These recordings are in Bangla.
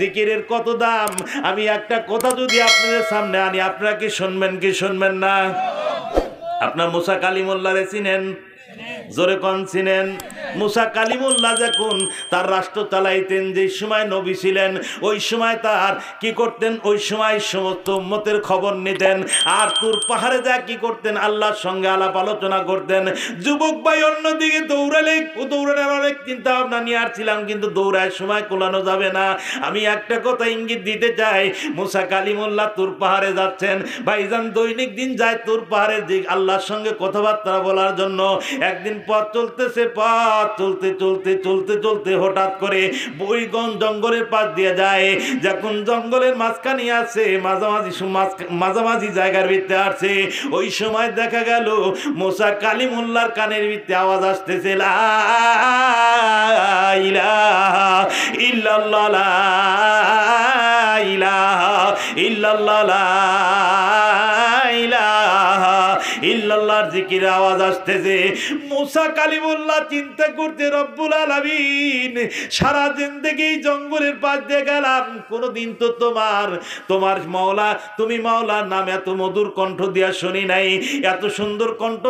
জিকিরের কত দাম। আমি একটা কথা যদি আপনাদের সামনে আনি, আপনারা কি শুনবেন কি শুনবেন না? আপনার মুসা কালিমুল্লাহরে চিনেন? জোরে কোন চিনেন? মুসা কালিমুল্লাহ যখন তার রাষ্ট্র চালাইতেন, যে সময় নবী ছিলেন, ওই সময় তার কি করতেন? ওই সময় সমস্ত উম্মতের খবর নিতেন। আর তুর পাহাড়ে যা কি করতেন? আল্লাহর সঙ্গে আলাপ আলোচনা করতেন। যুবক ভাই অন্যদিকে দৌড়ানোর অনেক চিন্তা ভাবনা নিয়ে আসছিলাম, কিন্তু দৌড়ায় সময় কোলানো যাবে না। আমি একটা কথা ইঙ্গিত দিতে চাই, মুসা কালিমুল্লাহ তুর পাহাড়ে যাচ্ছেন। ভাইজান দৈনিক দিন যায় তুর পাহাড়ে যে আল্লাহর সঙ্গে কথাবার্তা বলার জন্য। একদিন পথ চলতেছে, পথ চলতে চলতে চলতে চলতে হঠাৎ করে বইগণ জঙ্গলের পাশ দিয়ে যায়। যখন জঙ্গলের মাঝখানে আছে, মাঝামাঝি জায়গার ভিতরে আছে, ওই সময় দেখা গেল মুসা কালিমুল্লাহর কানের ভিতরে আওয়াজ আসতেছে, লা ইলাহা ইল্লাল্লাহ, লা ইলাহা ইল্লাল্লাহ, লা ইলাহা ইল্লাল্লাহর জিকিরের আওয়াজ আসতেছে। মুসা কালিমুল্লাহ চিন্তা করতে, রব্বুল আলামিন সারা জিন্দেগি জঙ্গলের পাশ দিয়ে গেলাম, কোনদিন তো তোমার মাওলা, তুমি মাওলার নাম এত মধুর কণ্ঠ দিয়া শুনি নাই, এত সুন্দর কণ্ঠ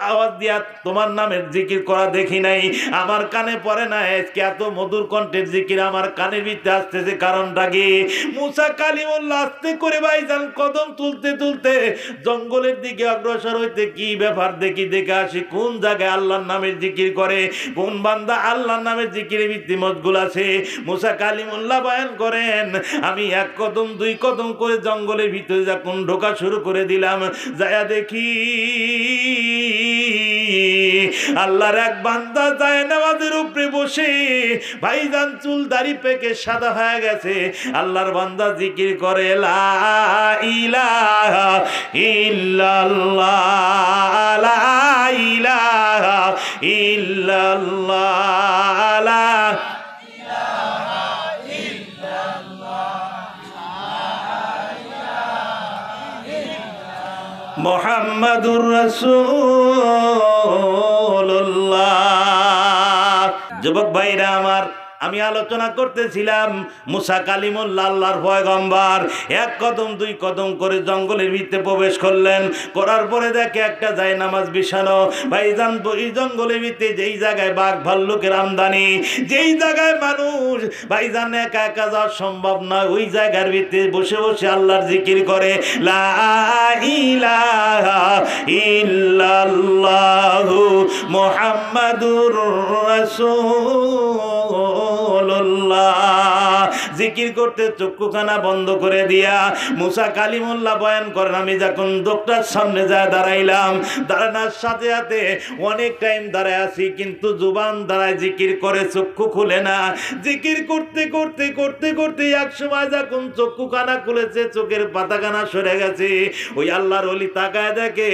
আওয়াজ দিয়া তোমার নামের জিকির করা দেখি নাই, আমার কানে পড়ে না। আজকে এত মধুর কণ্ঠের জিকির আমার কানের ভিতরে আসতেছে, কারণটা কি? মুসা কালিমুল্লাহ আস্তে করে ভাইজান কদম তুলতে তুলতে জঙ্গলের দিকে অগ্রসর হইতে, কি ব্যাপার দেখি, দেখে আসি কোন জায়গায় আল্লাহর নামের জিকির করে, কোন বান্দা আল্লাহর নামের জিকিরে ভিত্তি মশগুল আছে। মুসা কালিমুল্লাহ বয়ান করেন, আমি এক কদম দুই কদম করে জঙ্গলের ভিতরে যখন ঢোকা শুরু করে দিলাম, যায়া দেখি আল্লাহর এক বান্দা যায় নামাজের উপরে বসে, ভাইজান চুল দাড়ি পেকে সাদা হয়ে গেছে। আল্লাহর বান্দা জিকির করে, লা ইলাহা ইল্লাল্লাহ, লা ইলাহা ইল্লাল্লাহ, লা মুহাম্মাদুর রাসূলুল্লাহ। যুবক ভাইরা আমার, আমি আলোচনা করতেছিলাম মুসা কালিমুল্লাহ আল্লাহর পয়গম্বর এক কদম দুই কদম করে জঙ্গলের ভিতরে প্রবেশ করলেন। করার পরে দেখে একটা জায়নামাজ বিছানো। ভাইজান এই জঙ্গলের ভিতরে যেই জায়গায় বাঘ ভাল্লুকের আমদানি, যেই জায়গায় মানুষ ভাইজান একা একা যাওয়া সম্ভব নয়, ওই জায়গার ভিতরে বসে বসে আল্লাহর জিকির করে, লা ইলাহা ইল্লাল্লাহু মুহাম্মাদুর রাসূলুল্লাহ। জিকির করতে চক্ষুখানা বন্ধ করে দিয়া মুসা কালিমুল্লাহ বয়ান করেন, আমি যখন লোকটার সামনে যায় দাঁড়াইলাম, দাঁড়ানোর সাথে সাথে অনেক টাইম দাঁড়ায় আছি, কিন্তু জুবান দাঁড়ায় জিকির করে, চক্ষু খুলে না। জিকির করতে করতে করতে করতে এক সময় যখন চক্ষুখানা খুলেছে, চোখের পাতাখানা সরে গেছে, ওই আল্লাহর ওলি তাকায় দেখে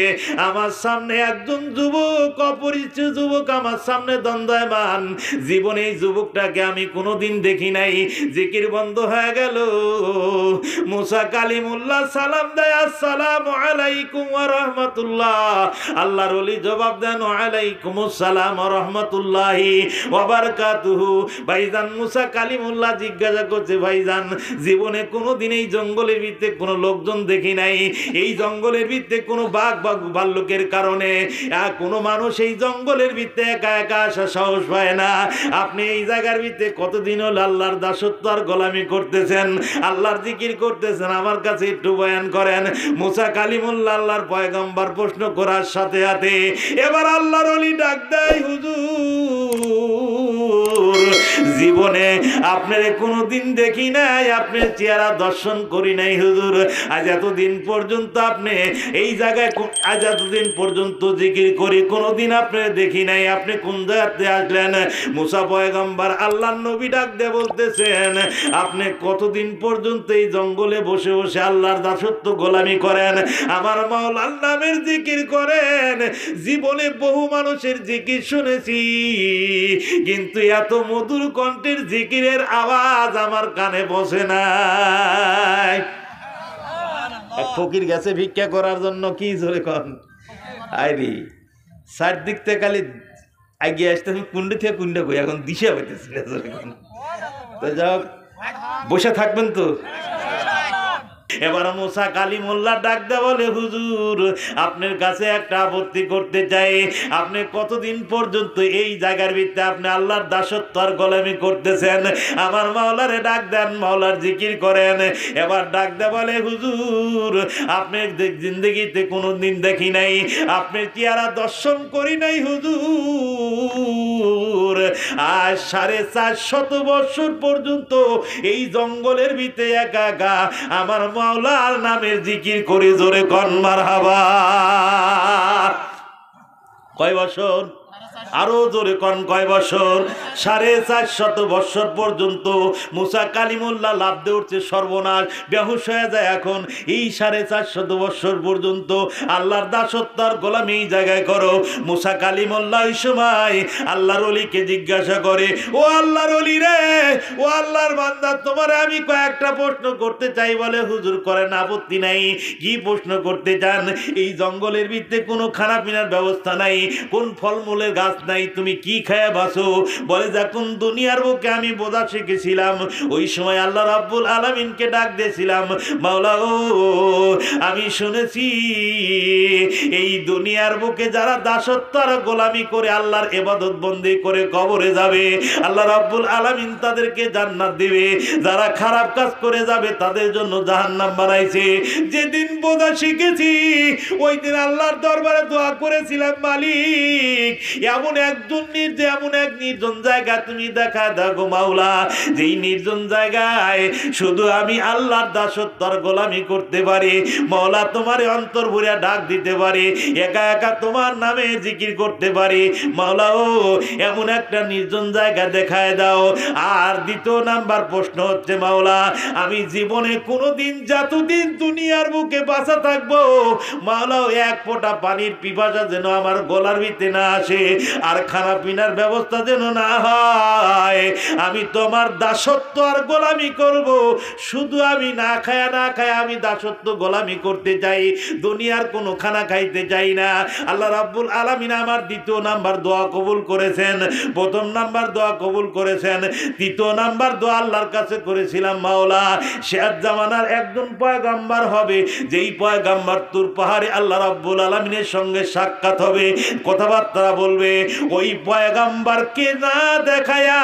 আমার সামনে একজন যুবক, অপরিচিত যুবক আমার সামনে দণ্ডায়মান। জীবনে এই যুবকটাকে আমি কোনোদিন দেখি নাই। জিকির বন্ধ হয়ে গেল। মুসা কালিমুল্লাহ সালাম দেয়, আসসালামু আলাইকুম ওয়া রাহমাতুল্লাহ। আল্লাহর ওলি জবাব দেন, ওয়া আলাইকুমুস সালাম ওয়া রাহমাতুল্লাহি ওয়া বারাকাতুহু। ভাইজান মুসা কালিমুল্লাহ জিজ্ঞাসা করছে, ভাইজান জীবনে কোনোদিন এই জঙ্গলের ভিতরে কোনো লোকজন দেখি নাই, এই জঙ্গলের ভিতরে কোনো বাঘ ভাল্লুকের কারণে কোনো মানুষ এই জঙ্গলের ভিতরে একা একা আসা সাহস পায় না। আপনি এই জায়গার ভিতরে কতদিন হল আল্লাহর দাসত্ব আর গোলামি করতেছেন, আল্লাহর জিকির করতেছেন, আমার কাছে একটু বয়ান করেন। মুসা কালিমুল্লাহ আল্লাহর পয়গম্বর প্রশ্ন করার সাথে সাথে এবার আল্লাহর ওলি ডাক দেয়, হুজুর জীবনে আপনার কোনোদিন দেখি নাই, আপনার চেহারা দর্শন করি নাই হুজুর। আজ এতদিন পর্যন্ত আপনি এই জায়গায়, আজ এতদিন পর্যন্ত জিকির করি, কোনোদিন আপনি দেখি নাই, আপনি কোন জায়গাতে আসলেন? মুসা পয়গম্বর আল্লাহর নবী ডাক দিয়ে বলতেছেন, আপনি কতদিন পর্যন্ত এই জঙ্গলে বসে বসে আল্লাহর দাসত্ব গোলামি করেন, আমার মাওলার নামের জিকির করেন। জীবনে বহু মানুষের জিকির শুনেছি, কিন্তু এত মধুর কণ্ঠের জিকিরের আওয়াজ আমার কানে বসে নাই। এক ফকির গেছে ভিক্ষা করার জন্য, কি জোরে কন আইরি চারদিক থেকে খালি এগিয়ে আসতে, আমি কুন্ডে থেকে কুন্ডে কই, এখন দিশা হইতেছিল জোরে কন। তো যাও বসে থাকবেন তো? এবার মুসা কালিমুল্লাহ ডাক দেয়া বলে, হুজুর আপনার কাছে একটা আপত্তি করতে চাই। আপনি কতদিন পর্যন্ত এই জায়গার ভিতরে আপনি আল্লাহর দাসত্ব আর গোলামি করতেছেন? আমার মাওলারে ডাক দেন, মাওলার জিকির করেন। এবার ডাক দেয়া বলে, হুজুর আপনার জিন্দগিতে কোনোদিন দেখি নাই, আপনার চেহারা দর্শন করি নাই হুজুর। আর 450 বছর পর্যন্ত এই জঙ্গলের ভিতরে একা একা আমার মাওলার নামের জিকির করে, জোরে কন মারহাবা। কয় বছর? আরো জোরে কন, কয় বছর? 450 বছর পর্যন্ত মুসা কালিমুল্লাহ লাভ দিয়ে উঠছে, সর্বনাশ, বেহুশ হয়ে যায়। এখন এই 450 বছর পর্যন্ত আল্লাহর দাসত্ব আর গোলামি এই জায়গায় করো। মুসা কালিমুল্লাহ ওই সময় আল্লাহর ওলিকে জিজ্ঞাসা করে, ও আল্লাহর ওলি রে, ও আল্লাহর বান্দা, তোমার আমি কয়েকটা প্রশ্ন করতে চাই। বলে, হুজুর করেন, আপত্তি নাই। কি প্রশ্ন করতে চান? এই জঙ্গলের ভিতরে কোনো খানা পিনার ব্যবস্থা নাই, কোন ফলমূলের গাছ নাই, তুমি কি খায় বাসো? বলে, যখন দুনিয়ার বুকে আমি বোঝা শিখেছিলাম, ওই সময় আল্লাহ রাব্বুল আলামিনকে ডাক দিয়েছিলাম, মাওলা ও, আমি শুনেছি এই দুনিয়ার বুকে যারা দাসত্ব আর গোলামি করে আল্লাহর ইবাদত বন্দি করে কবরে যাবে, আল্লাহ রাব্বুল আলামিন তাদেরকে জান্নাত দিবে। যারা খারাপ কাজ করে যাবে তাদের জন্য জাহান্নাম বানাইছে। যেদিন বোঝা শিখেছি ওই দিন আল্লাহর দরবারে দোয়া করেছিলাম, মালিক এমন এক নির্জন জায়গা তুমি দেখা দাও মাওলা, যেই নির্জন জায়গায় শুধু আমি আল্লাহর দাসত্ব আর গোলামি করতে পারি, মাওলা তোমার অন্তর ভরে ডাক দিতে পারি, একা একা তোমার নামে জিকির করতে পারি, মাওলা ও এমন একটা নির্জন জায়গা দেখায় দাও। আর দ্বিতীয় নাম্বার প্রশ্ন হচ্ছে, মাওলা আমি জীবনে কোনোদিন যতদিন দুনিয়ার বুকে বাঁচা থাকবো, মাওলা এক ফোঁটা পানির পিপাসা যেন আমার গলার ভিতরে না আসে, আর খানা পিনার ব্যবস্থা যেন না হয়। আমি তোমার দাসত্ব আর গোলামি করব, শুধু আমি না খায় আমি দাসত্ব গোলামি করতে চাই, দুনিয়ার কোনো খানা খাইতে চাই না। আল্লাহ রাব্বুল আলামিন আমার দ্বিতীয় নাম্বার দোয়া কবুল করেছেন, প্রথম নাম্বার দোয়া কবুল করেছেন, তৃতীয় নাম্বার দোয়া আল্লাহর কাছে করেছিলাম, মাওলা শেষ জামানার একজন পয়গম্বর হবে, যেই পয়গম্বর তুর পাহাড়ে আল্লাহ রাব্বুল আলামিনের সঙ্গে সাক্ষাৎ হবে, কথাবার্তা বলবে, ওই পয়গম্বরকে না দেখায়া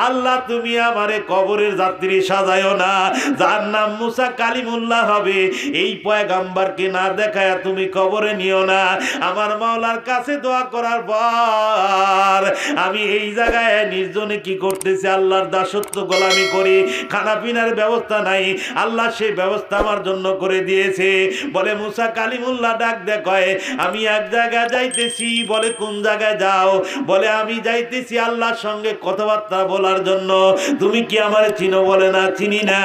আল্লাহ তুমি আমারে কবরের যাত্রী সাজায়ও না। যার নাম মুসা কালিমুল্লাহ হবে, এই পয়গম্বরকে না দেখায়া তুমি কবরে নিও না। আমার মাওলার কাছে দোয়া করার পর আমি এই জায়গায় নির্জনে কি করতেছি, আল্লাহর দাসত্ব গোলামি করি, খানা পিনার ব্যবস্থা নাই, আল্লাহ সেই ব্যবস্থা আমার জন্য করে দিয়েছে। বলে মুসা কালিমুল্লাহ ডাক দেখায়, আমি এক জায়গায় যাইতেছি। বলে, কোন জায়গায় যাও? বলে, আমি যাইতেছি আল্লাহর সঙ্গে কথাবার্তা বলার জন্য। তুমি কি আমার চিনো? বলে, না চিনি না।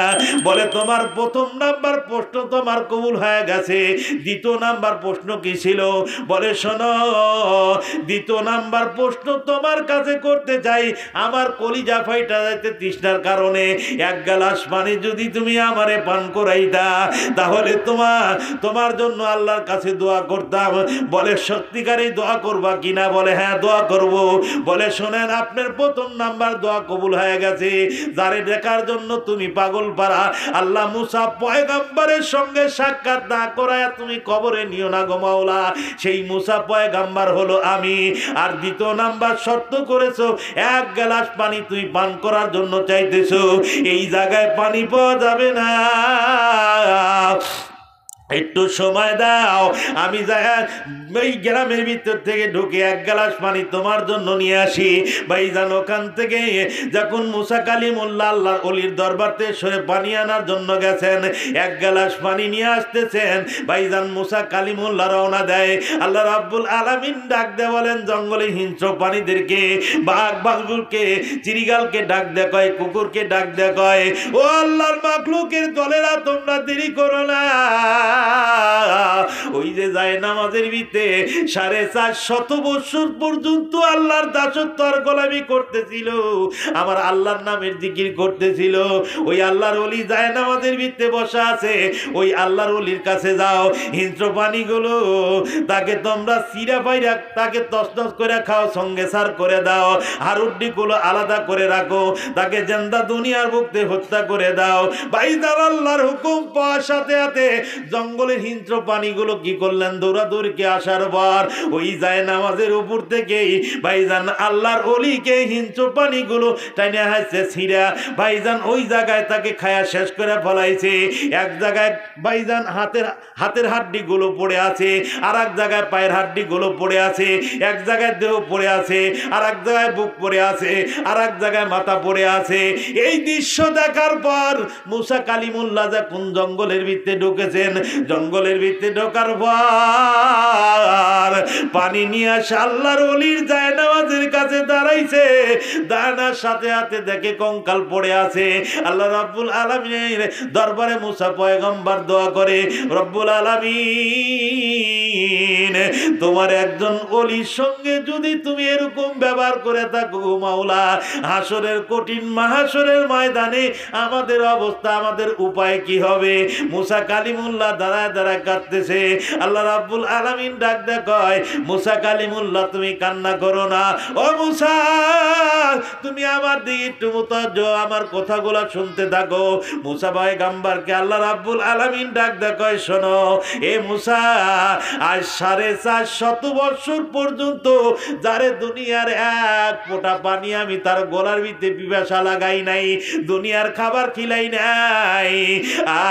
বলে, তোমার প্রথম নাম্বার প্রশ্ন তোমার কবুল হয়ে গেছে, দ্বিতীয় নাম্বার প্রশ্ন কি ছিল? বলে, শোনো, দ্বিতীয় নাম্বার প্রশ্ন তোমার কাছে করতে চাই। আমার কলিজা ফাইটা যাইতে তৃষ্ণার কারণে এক গ্লাস পানি যদি তুমি আমারে পান করাইতা, তাহলে তোমার জন্য আল্লাহর কাছে দোয়া করতাম। বলে, সত্যিকারই দোয়া করবা কিনা? বলে, হ্যাঁ দোয়া করব। বলে, শোনেন, আপনার প্রথম নাম্বার দোয়া কবুল হয়ে গেছে। যারে দেখার জন্য তুমি পাগল পারা আল্লাহ মুসা পয়গম্বরের সঙ্গে সাক্ষাৎ না করায় তুমি কবরে নিও না গো মাওলা, সেই মুসা পয়গম্বর হলো আমি। আর দ্বিতীয় নাম্বার শর্ত করেছো, এক গ্লাস পানি তুই পান করার জন্য চাইতেছো, এই জায়গায় পানি পাওয়া যাবে না, একটু সময় দাও, আমি এই গ্রামের ভিতর থেকে ঢুকে এক গ্লাস পানি তোমার জন্য নিয়ে আসি। ভাইজান ওখান থেকে যখন মুসা কালিমুল্লাহ আল্লাহর ওলির দরবারতে সরে পানি আনার জন্য গেছেন, এক গ্লাস পানি নিয়ে আসতেছেন, ভাইজান মুসা কালিমুল্লাহ রওনা দেয়। আল্লাহ রাব্বুল আলামিন ডাক দেয়, বলেন জঙ্গলে হিংস্র প্রাণীদেরকে, বাঘ বাঘুরকে, চিরিগালকে ডাক দেয়, কুকুরকে ডাক দেয়, ও আল্লাহর মাখলুকের দলেরা তোমরা দেরি করো না, ওই যে যায় নামাজের ভিতরে 450 বছর পর্যন্ত আল্লাহর দাসত্ব আর গোলামি করতেছিল, আমার আল্লাহর নামের জিকির করতেছিল। ওই আল্লাহর ওলি যায় নামাজের ভিতরে বসা আছে, ওই আল্লাহর ওলির কাছে যাও, হিংস্র প্রাণীগুলো তাকে তোমরা চিরা পাইরা তাকে তসনস করে খাও, সঙ্গে সার করে দাও, হাড়ুড্ডি গুলো আলাদা করে রাখো, তাকে জিন্দা দুনিয়ার বুকতে হত্যা করে দাও। ভাইজান আল্লাহর হুকুম পাওয়ার সাথে সাথে জঙ্গলের হিংস্র প্রাণীগুলো কি করলেন, দৌড়াদৌড়িকে আসার পর ওই যায় নামাজের উপর থেকেই ভাইজান আল্লাহর ওলিকে হিংস্র প্রাণীগুলো টাইনে হাসছে ছিঁড়া ভাইজান ওই জায়গায় তাকে খায়া শেষ করে ফলাইছে। এক জায়গায় ভাইজান হাতের হাড্ডি গুলো পড়ে আছে, আর এক জায়গায় পায়ের হাড্ডি গুলো পড়ে আছে, এক জায়গায় দেহ পড়ে আছে, আর এক জায়গায় বুক পড়ে আছে, আর এক জায়গায় মাথা পড়ে আছে। এই দৃশ্য দেখার পর মুসা কালিমুল্লাহ যখন জঙ্গলের ভিতরে ঢুকেছেন, জঙ্গলের ভিতরে ঢোকার পর পানি নিয়ে আসে আল্লাহর ওলির যায় নামাজের কাছে দাঁড়াইছে, দাঁড়ানোর সাথে সাথে দেখে কঙ্কাল পড়ে আছে। আল্লাহ রাব্বুল আলামিনের দরবারে মুসা পয়গম্বর দোয়া করে, রব্বুল আলামিন তোমার একজন ওলির সঙ্গে যদি তুমি এরকম ব্যবহার করে থাকো মাওলা, হাসরের কঠিন মাহাসরের ময়দানে আমাদের অবস্থা, আমাদের উপায় কি হবে? মুসা কালিমুল্লাহ দাঁড়ায় দাঁড়ায় কাঁদতেছে। আল্লাহ রাব্বুল আলামিন ডাক দেয় কয়, মুসা কালিমুল্লাহ তুমি কান্না করো না, ও মুসা তুমি আমার দিকে একটু মুতাজ্জো, আমার কথাগুলো শুনতে থাকো। মুসা পয়গম্বরকে আল্লাহ রাব্বুল আলামিন ডাক দেয় কয়, শোনো এ মুসা, আজ 450 বছর পর্যন্ত যারে দুনিয়ার এক ফোঁটা পানি আমি তার গলার ভিতরে পিপাসা লাগাই নাই, দুনিয়ার খাবার খিলাই নাই,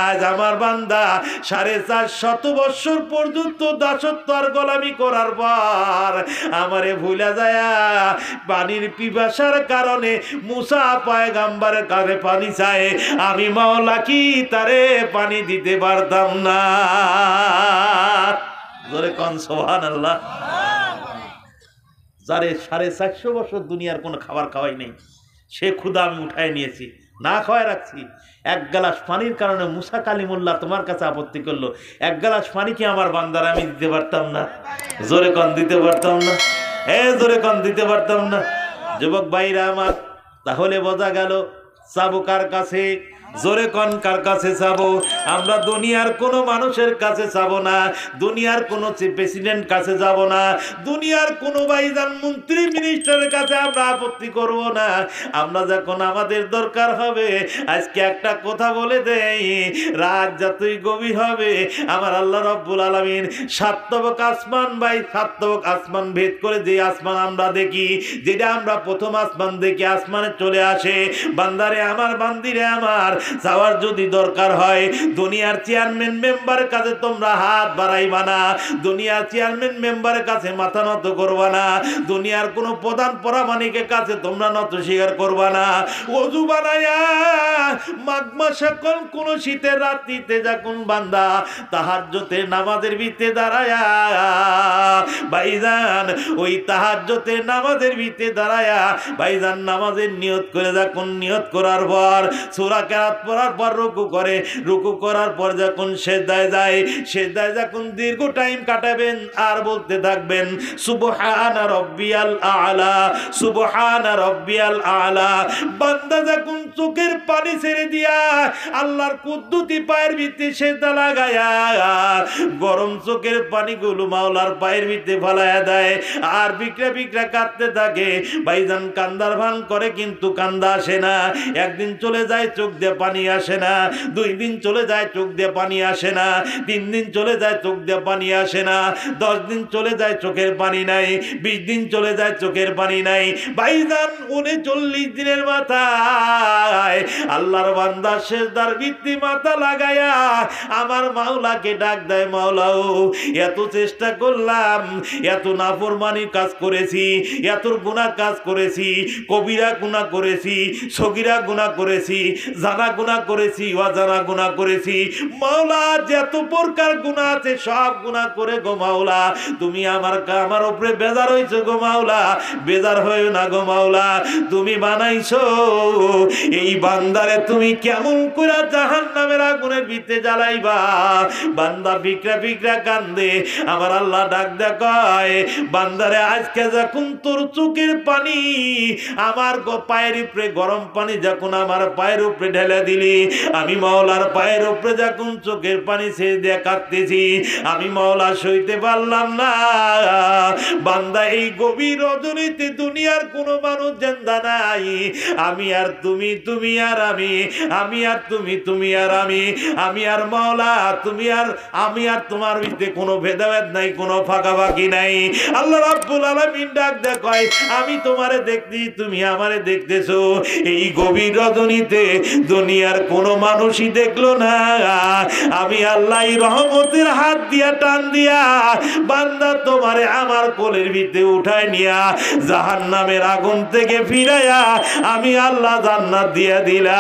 আজ আমার বান্দা 450 বছর পর্যন্ত দাসত্ব আর গোলামি করার পর আমারে ভুলে যায় পানির পিপাসার কারণে মুসা পয়গম্বরের কাছে পানি চায়, আমি মাওলা কি তারে পানি দিতে পারতাম না? জোরে কোন সুবহানাল্লাহ। যারে 450 বছর দুনিয়ার কোনো খাবার খাওয়াই নেই, সে ক্ষুধা আমি উঠায় নিয়েছি, না খাওয়াই রাখছি। এক গ্লাস পানির কারণে মুসা কালিমুল্লাহ তোমার কাছে আপত্তি করলো, এক গ্লাস পানি কি আমার বান্দার আমি দিতে পারতাম না? জোরে কোন দিতে পারতাম না? জোরে কোন দিতে পারতাম না? যুবক ভাইরা আমার, তাহলে বোঝা গেল চাবো কার কাছে? জোরে কোন কার কাছে চাবো? আমরা দুনিয়ার কোনো মানুষের কাছে চাবো না, দুনিয়ার কোনো প্রেসিডেন্ট কাছে যাব না, দুনিয়ার কোনো ভাইজান মন্ত্রী মিনিস্টারের কাছে আমরা আপত্তি করব না। আমরা যখন আমাদের দরকার হবে, আজকে একটা কথা বলে দেই, রাত যতই গভীর হবে আমার আল্লাহ রাব্বুল আলামিন 7 তবক আসমান, ভাই 7 তবক আসমান ভেদ করে যে আসমান আমরা দেখি, যেটা আমরা প্রথম আসমান দেখি, আসমানে চলে আসে বান্দারে আমার, বান্দিরে আমার, যাওয়ার যদি দরকার হয় দুনিয়ার চেয়ারম্যান মেম্বারের কাছে তোমরা হাত বাড়াইবা না, দুনিয়ার চেয়ারম্যান মেম্বারের কাছে মাথা নত করবা না, দুনিয়ার কোনো প্রধান পরামানিকের কাছে তোমরা নত স্বীকার করবা না। ওযু বানায়া মাঘ মাসে কোন শীতের রাত্রিতে যখন বান্দা তাহাজ্জুদের নামাজের ভিতরে দাঁড়ায়া, ভাইজান ওই তাহাজ্জুদের নামাজের ভিতরে দাঁড়ায়া ভাইজান নামাজের নিয়ত করে, যখন নিয়ত করার পর সূরা কেরাত পড়ার পর রুকু করে, রুকু করার পর যখন সিজদায় যায়, সিজদায় যখন দীর্ঘ টাইম কাটাবেন আর বলতে থাকবেন সুবহানা রাব্বিয়াল আলা, সুবহানা রাব্বিয়াল আলা। বান্দা যখন চোখের পানি ছেড়ে দিয়া আল্লাহর কুদ্দুতি পায়ের ভিতরে সিজদা লাগায়া গরম চোখের পানিগুলো মাওলার পায়ের ভিতরে ফালায়া দেয় আর বিকরা বিকরা কাঁদতে থাকে, ভাইজান কান্দার ভান করে কিন্তু কান্দা আসে না। একদিন চলে যায় চোখ দিয়ে পানি আসে না, 2 দিন চলে যায় চোখ দিয়ে পানি আসে না, 3 দিন চলে যায় চোখ দিয়ে পানি আসে না, 10 দিন চলে যায় চোখের পানি নাই, 20 দিন চলে যায় চোখের পানি নাই। ভাইজান 39 দিনের মাথায় আল্লাহর বান্দা সিজদার ভিত্তি মাথা লাগায়া আমার মাওলাকে ডাক দেয়, মাওলাও এত চেষ্টা করলাম, এত নাফরমানি কাজ করেছি, এত গুনাহ কাজ করেছি, কবিরা গুনাহ করেছি, সগীরা গুনাহ করেছি, জানা গুনাহ করেছি, অজানা গুনাহ করেছি। মাওলা যত প্রকার গুনাহ আছে সব গুনাহ করে গো মাওলা তুমি আমার উপরে বেজার হইছো গো মাওলা, বেজার হইও না গো মাওলা। তুমি বানাইছো এই বান্দারে তুমি কেমন করে জাহান্নামের আগুনের ভিতরে জ্বালাইবা। বান্দা ফিকরা ফিকরা কান্দে, আমার আল্লাহ ডাক দেখায় বান্দারে আজকে যখন তোর চোখের পানি আমার পায়ের উপরে গরম পানি যখন আমার পায়ের উপরে ঢেলে দিলি, আমি মাওলার পায়ের উপরে যখন চোখের পানি ছেড়ে দিয়ে কাঁদতেছি, আমি মাওলা সইতে পারলাম না। বান্দা এই গভীর রজনীতে দুনিয়ার কোনো মানুষ জিন্দা নাই, আমি আর তুমি, তুমি আর আমি আর তুমি, তুমি আর আমি আর মাওলা তুমি আর আমি আর তোমার ভিতরে কোনো ভেদাভেদ নাই, কোনো ফাঁকাফাঁকি নাই। আল্লাহ রাব্বুল আলামিন ডাক দেখায় আমি তোমারে দেখতেছি, তুমি আমারে দেখতেছো। এই গভীর রজনীতে দুনিয়ার কোনো মানুষই দেখলো না, আমি আল্লাহ রহমতের হাত দিয়া টান দিয়া বান্দা তোমারে আমার কোলের ভিতরে উঠায় নিয়া জাহান্নামের আগুন থেকে ফিরাইয়া আমি আল্লাহ জান্নাত দিয়া দিলাম।